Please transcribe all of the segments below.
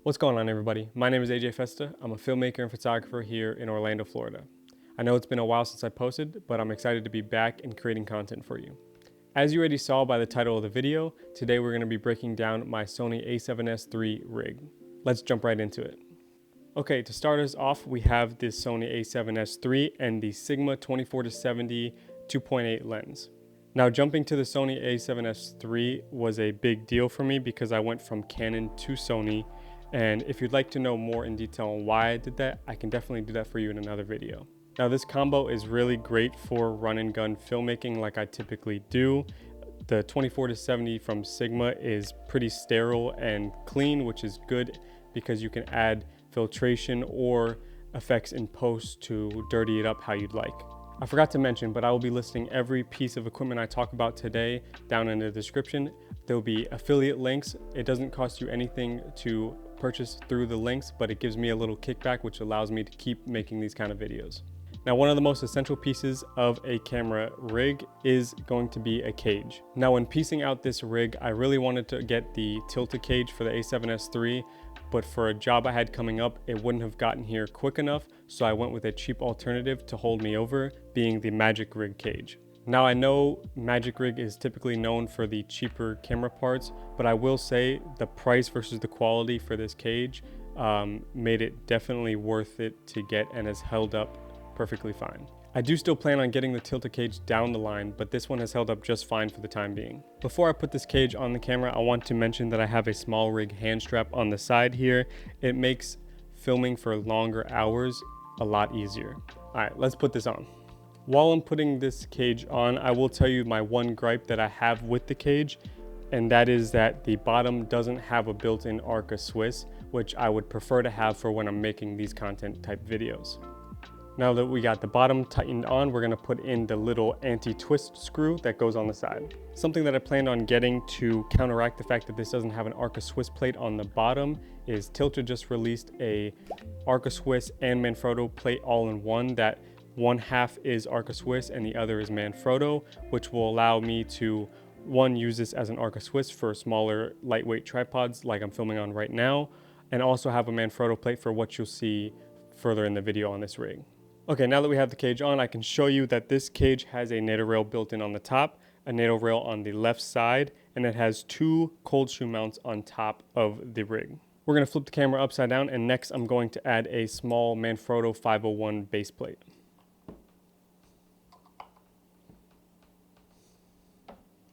What's going on, everybody? My name is AJ Festa. I'm a filmmaker and photographer here in Orlando, Florida. I know it's been a while since I posted, but I'm excited to be back and creating content for you. As you already saw by the title of the video, today we're going to be breaking down my Sony A7S3 rig. Let's jump right into it. Okay, to start us off, we have this Sony A7S3 and the Sigma 24-70 2.8 lens. Now, jumping to the Sony A7S3 was a big deal for me because I went from Canon to Sony. And if you'd like to know more in detail on why I did that, I can definitely do that for you in another video. Now, this combo is really great for run and gun filmmaking like I typically do. The 24-70 from Sigma is pretty sterile and clean, which is good because you can add filtration or effects in post to dirty it up how you'd like. I forgot to mention, but I will be listing every piece of equipment I talk about today down in the description. There will be affiliate links. It doesn't cost you anything to purchase through the links, but it gives me a little kickback, which allows me to keep making these kind of videos. Now, one of the most essential pieces of a camera rig is going to be a cage. Now, when piecing out this rig, I really wanted to get the tilted cage for the A7S3, but for a job I had coming up, it wouldn't have gotten here quick enough, so I went with a cheap alternative to hold me over, being the Magic Rig cage. Now, I know Magic Rig is typically known for the cheaper camera parts, but I will say the price versus the quality for this cage made it definitely worth it to get and has held up perfectly fine. I do still plan on getting the tilted cage down the line, but this one has held up just fine for the time being. Before I put this cage on the camera, I want to mention that I have a small rig hand strap on the side here. It makes filming for longer hours a lot easier. All right, let's put this on. While I'm putting this cage on, I will tell you my one gripe that I have with the cage, and that is that the bottom doesn't have a built-in Arca Swiss, which I would prefer to have for when I'm making these content type videos. Now that we got the bottom tightened on, we're gonna put in the little anti-twist screw that goes on the side. Something that I planned on getting to counteract the fact that this doesn't have an Arca Swiss plate on the bottom is Tilta just released a Arca Swiss and Manfrotto plate all in one that one half is Arca Swiss and the other is Manfrotto, which will allow me to use this as an Arca Swiss for smaller lightweight tripods like I'm filming on right now, and also have a Manfrotto plate for what you'll see further in the video on this rig. Okay, now that we have the cage on, I can show you that this cage has a NATO rail built in on the top, a NATO rail on the left side, and it has two cold shoe mounts on top of the rig. We're gonna flip the camera upside down, and next I'm going to add a small Manfrotto 501 base plate.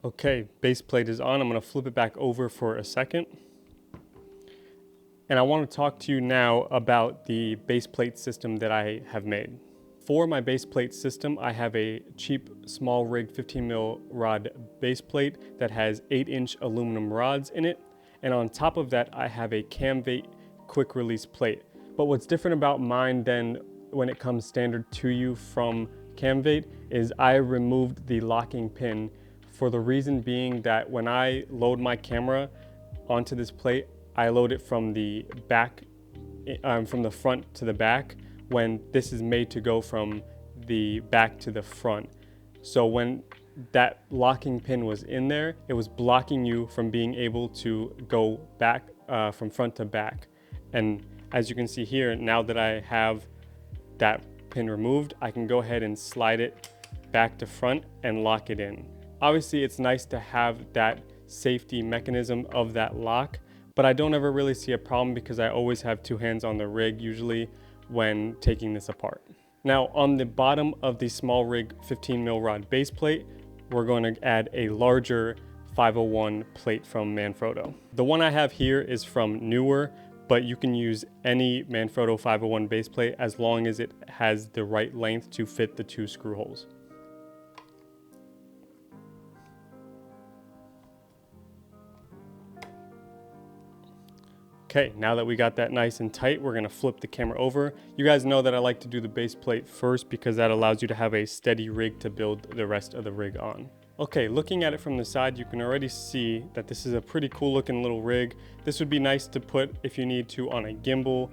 Okay, base plate is on. I'm gonna flip it back over for a second. And I want to talk to you now about the base plate system that I have made. For my base plate system, I have a cheap small rig 15mm rod base plate that has 8-inch aluminum rods in it. And on top of that, I have a Camvate quick release plate. But what's different about mine than when it comes standard to you from Camvate is I removed the locking pin for the reason being that when I load my camera onto this plate, I load it from the back, from the front to the back, when this is made to go from the back to the front. So when that locking pin was in there, it was blocking you from being able to go back from front to back. And as you can see here, now that I have that pin removed, I can go ahead and slide it back to front and lock it in. Obviously, it's nice to have that safety mechanism of that lock, but I don't ever really see a problem because I always have two hands on the rig usually when taking this apart. Now, on the bottom of the small rig 15mm rod base plate, we're going to add a larger 501 plate from Manfrotto. The one I have here is from Newer, but you can use any Manfrotto 501 base plate as long as it has the right length to fit the two screw holes. Okay, now that we got that nice and tight, we're gonna flip the camera over. You guys know that I like to do the base plate first because that allows you to have a steady rig to build the rest of the rig on. Okay, looking at it from the side, you can already see that this is a pretty cool looking little rig. This would be nice to put if you need to on a gimbal.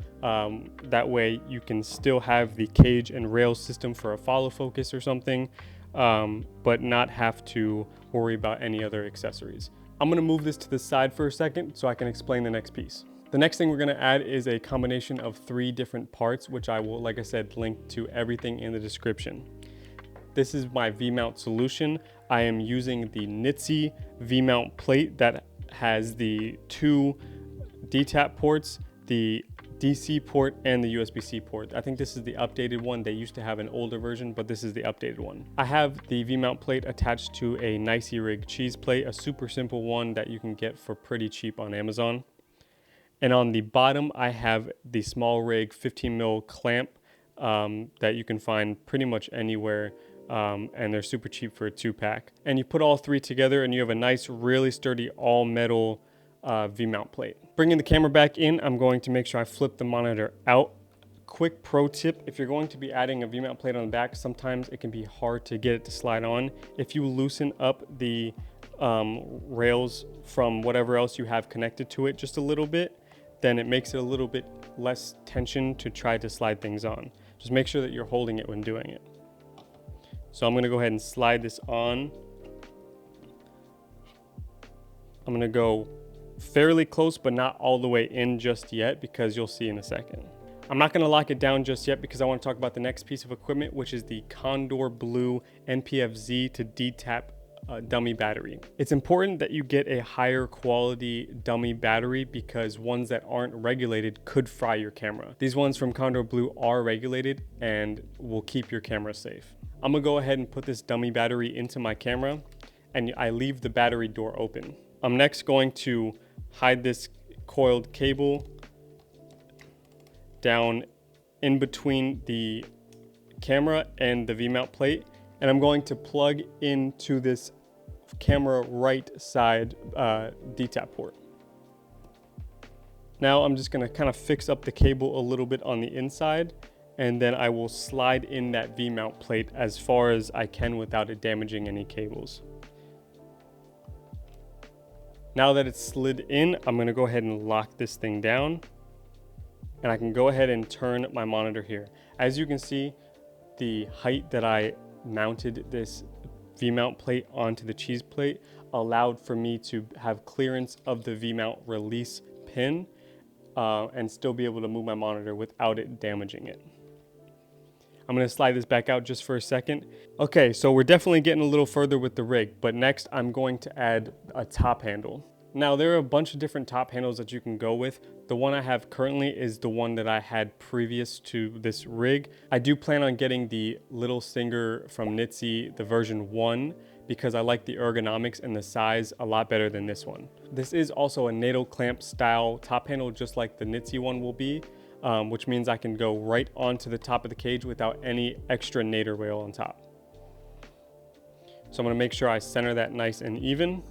That way you can still have the cage and rail system for a follow focus or something, but not have to worry about any other accessories. I'm gonna move this to the side for a second so I can explain the next piece. The next thing we're gonna add is a combination of 3 different parts, which I will, like I said, link to everything in the description. This is my V-mount solution. I am using the insta V-mount plate that has the 2 D-tap ports, the DC port, and the USB-C port. I think this is the updated one. They used to have an older version, but this is the updated one. I have the V-mount plate attached to a A7Siii Rig cheese plate, a super simple one that you can get for pretty cheap on Amazon. And on the bottom, I have the small rig 15 mil clamp that you can find pretty much anywhere. And they're super cheap for a 2-pack. And you put all 3 together and you have a nice, really sturdy, all metal V-mount plate. Bringing the camera back in, I'm going to make sure I flip the monitor out. Quick pro tip, if you're going to be adding a V-mount plate on the back, sometimes it can be hard to get it to slide on. If you loosen up the rails from whatever else you have connected to it just a little bit, then it makes it a little bit less tension to try to slide things on. Just make sure that you're holding it when doing it. So I'm gonna go ahead and slide this on. I'm gonna go fairly close, but not all the way in just yet, because you'll see in a second. I'm not gonna lock it down just yet because I wanna talk about the next piece of equipment, which is the Condor Blue NPFZ to D-tap dummy battery. It's important that you get a higher quality dummy battery because ones that aren't regulated could fry your camera. These ones from Condor Blue are regulated and will keep your camera safe. I'm gonna go ahead and put this dummy battery into my camera, and I leave the battery door open. I'm next going to hide this coiled cable down in between the camera and the V-mount plate, and I'm going to plug into this camera right side D-tap port. Now I'm just gonna kind of fix up the cable a little bit on the inside, and then I will slide in that V-mount plate as far as I can without it damaging any cables. Now that it's slid in, I'm gonna go ahead and lock this thing down, and I can go ahead and turn my monitor here. As you can see, the height that I mounted this V-mount plate onto the cheese plate allowed for me to have clearance of the V-mount release pin and still be able to move my monitor without it damaging it. I'm gonna slide this back out just for a second. Okay, so we're definitely getting a little further with the rig, but next I'm going to add a top handle. Now there are a bunch of different top handles that you can go with. The one I have currently is the one that I had previous to this rig. I do plan on getting the Little Singer from insta, the version 1, because I like the ergonomics and the size a lot better than this one. This is also a NATO clamp style top handle, just like the insta one will be. Which means I can go right onto the top of the cage without any extra nader rail on top. So I'm gonna make sure I center that nice and even.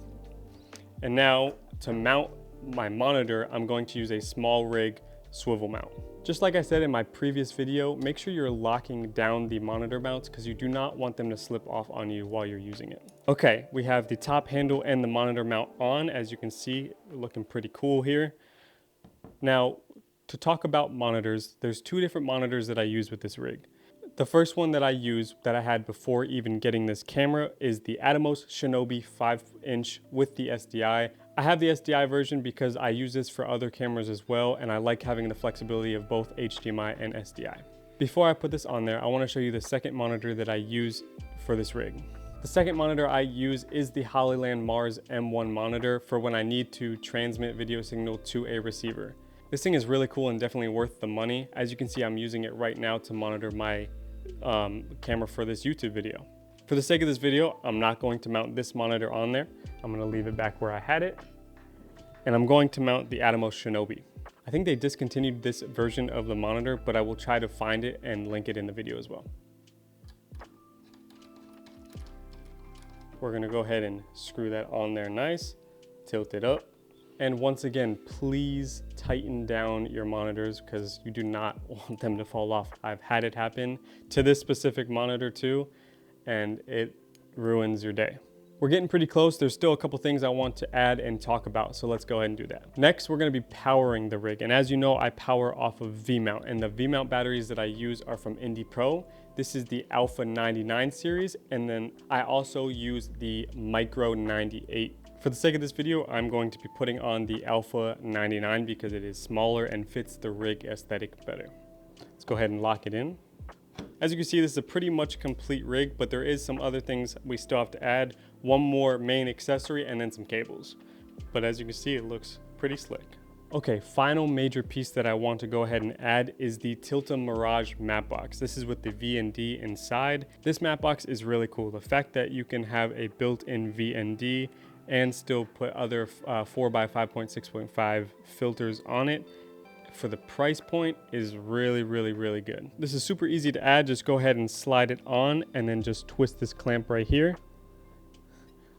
And now to mount my monitor, I'm going to use a small rig swivel mount. Just like I said in my previous video, make sure you're locking down the monitor mounts because you do not want them to slip off on you while you're using it. Okay, we have the top handle and the monitor mount on. As you can see, looking pretty cool here. Now, to talk about monitors, there's 2 different monitors that I use with this rig. The first one that I use, that I had before even getting this camera, is the Atomos Shinobi 5-inch with the SDI. I have the SDI version because I use this for other cameras as well, and I like having the flexibility of both HDMI and SDI. Before I put this on there, I want to show you the second monitor that I use for this rig. The second monitor I use is the Hollyland Mars M1 monitor for when I need to transmit video signal to a receiver. This thing is really cool and definitely worth the money. As you can see, I'm using it right now to monitor my camera for this YouTube video. For the sake of this video, I'm not going to mount this monitor on there. I'm gonna leave it back where I had it. And I'm going to mount the Atomos Shinobi. I think they discontinued this version of the monitor, but I will try to find it and link it in the video as well. We're gonna go ahead and screw that on there nice, tilt it up. And once again, please tighten down your monitors because you do not want them to fall off. I've had it happen to this specific monitor too, and it ruins your day. We're getting pretty close. There's still a couple things I want to add and talk about, so let's go ahead and do that. Next, we're gonna be powering the rig. And as you know, I power off of V-mount, and the V-mount batteries that I use are from Indy Pro. This is the Alpha 99 series, and then I also use the Micro 98 For the sake of this video, I'm going to be putting on the Alpha 99 because it is smaller and fits the rig aesthetic better. Let's go ahead and lock it in. As you can see, this is a pretty much complete rig, but there is some other things we still have to add. One more main accessory and then some cables. But as you can see, it looks pretty slick. Okay, final major piece that I want to go ahead and add is the Tilta Mirage matte box. This is with the VND inside. This matte box is really cool. The fact that you can have a built-in VND and still put other 4x5.6.5 filters on it for the price point is really good. This is super easy to add. Just go ahead and slide it on and then just twist this clamp right here.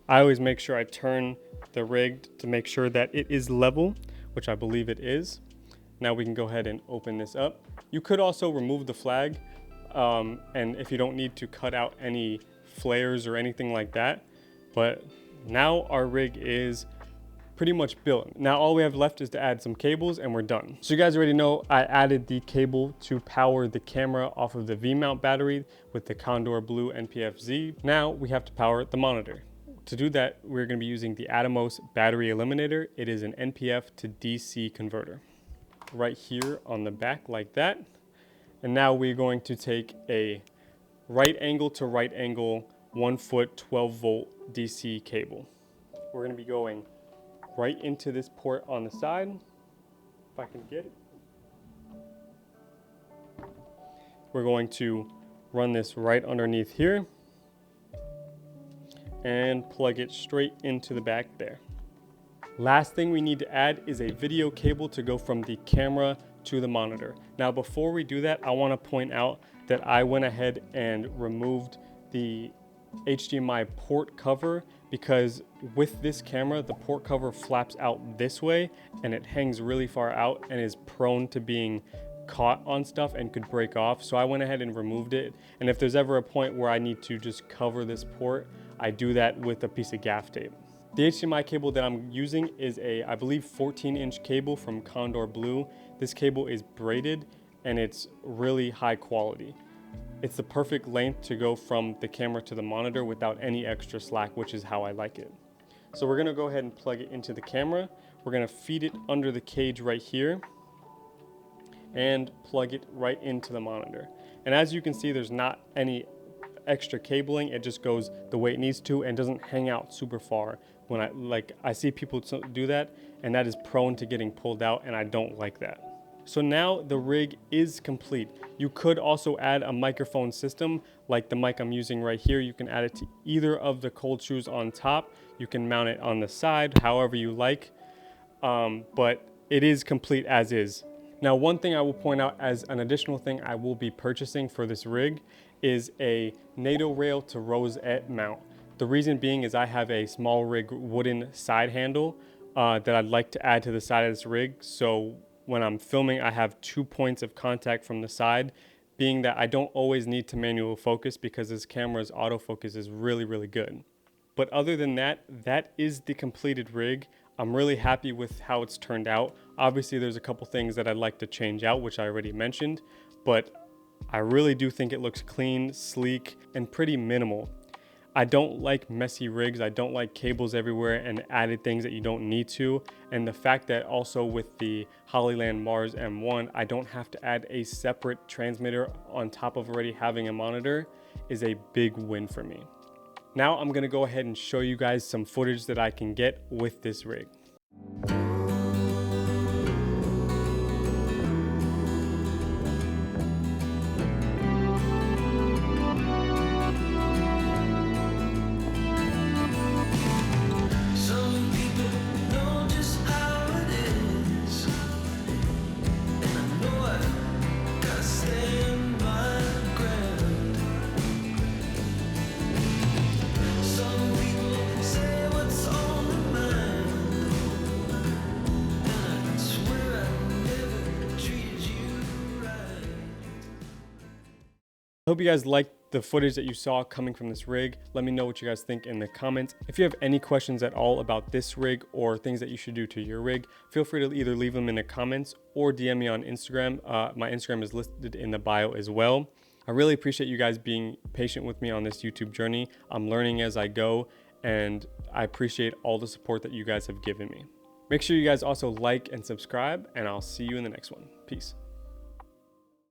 I always make sure I turn the rig to make sure that it is level, which I believe it is. Now we can go ahead and open this up. You could also remove the flag, and if you don't need to cut out any flares or anything like that. But now our rig is pretty much built. Now all we have left is to add some cables and we're done. So you guys already know I added the cable to power the camera off of the V-mount battery with the Condor Blue NPF-Z. Now we have to power the monitor. To do that, we're going to be using the Atomos battery eliminator. It is an NPF to DC converter. Right here on the back like that. And now we're going to take a right angle to right angle 1 foot 12 volt DC cable. We're going to be going right into this port on the side, if I can get it. We're going to run this right underneath here and plug it straight into the back there. Last thing we need to add is a video cable to go from the camera to the monitor. Now before we do that, I want to point out that I went ahead and removed the HDMI port cover because with this camera, the port cover flaps out this way and it hangs really far out and is prone to being caught on stuff and could break off. So I went ahead and removed it. And if there's ever a point where I need to just cover this port, I do that with a piece of gaff tape. The HDMI cable that I'm using is a, I believe, 14-inch cable from Condor Blue. This cable is braided and it's really high quality. It's the perfect length to go from the camera to the monitor without any extra slack, which is how I like it. So we're gonna go ahead and plug it into the camera. We're gonna feed it under the cage right here and plug it right into the monitor. And as you can see, there's not any extra cabling. It just goes the way it needs to and doesn't hang out super far. When I see people do that, and that is prone to getting pulled out, and I don't like that. So now the rig is complete. You could also add a microphone system like the mic I'm using right here. You can add it to either of the cold shoes on top. You can mount it on the side, however you like, but it is complete as is. Now, one thing I will point out as an additional thing I will be purchasing for this rig is a NATO rail to rosette mount. The reason being is I have a small rig wooden side handle that I'd like to add to the side of this rig. So when I'm filming, I have 2 points of contact from the side, being that I don't always need to manual focus because this camera's autofocus is really good. But other than that, that is the completed rig. I'm really happy with how it's turned out. Obviously, there's a couple things that I'd like to change out, which I already mentioned, but I really do think it looks clean, sleek, and pretty minimal. I don't like messy rigs. I don't like cables everywhere and added things that you don't need to. And the fact that also with the Hollyland Mars M1, I don't have to add a separate transmitter on top of already having a monitor is a big win for me. Now I'm gonna go ahead and show you guys some footage that I can get with this rig. I hope you guys liked the footage that you saw coming from this rig. Let me know what you guys think in the comments. If you have any questions at all about this rig or things that you should do to your rig, feel free to either leave them in the comments or DM me on Instagram. My Instagram is listed in the bio as well. I really appreciate you guys being patient with me on this YouTube journey. I'm learning as I go, and I appreciate all the support that you guys have given me. Make sure you guys also like and subscribe, and I'll see you in the next one. Peace.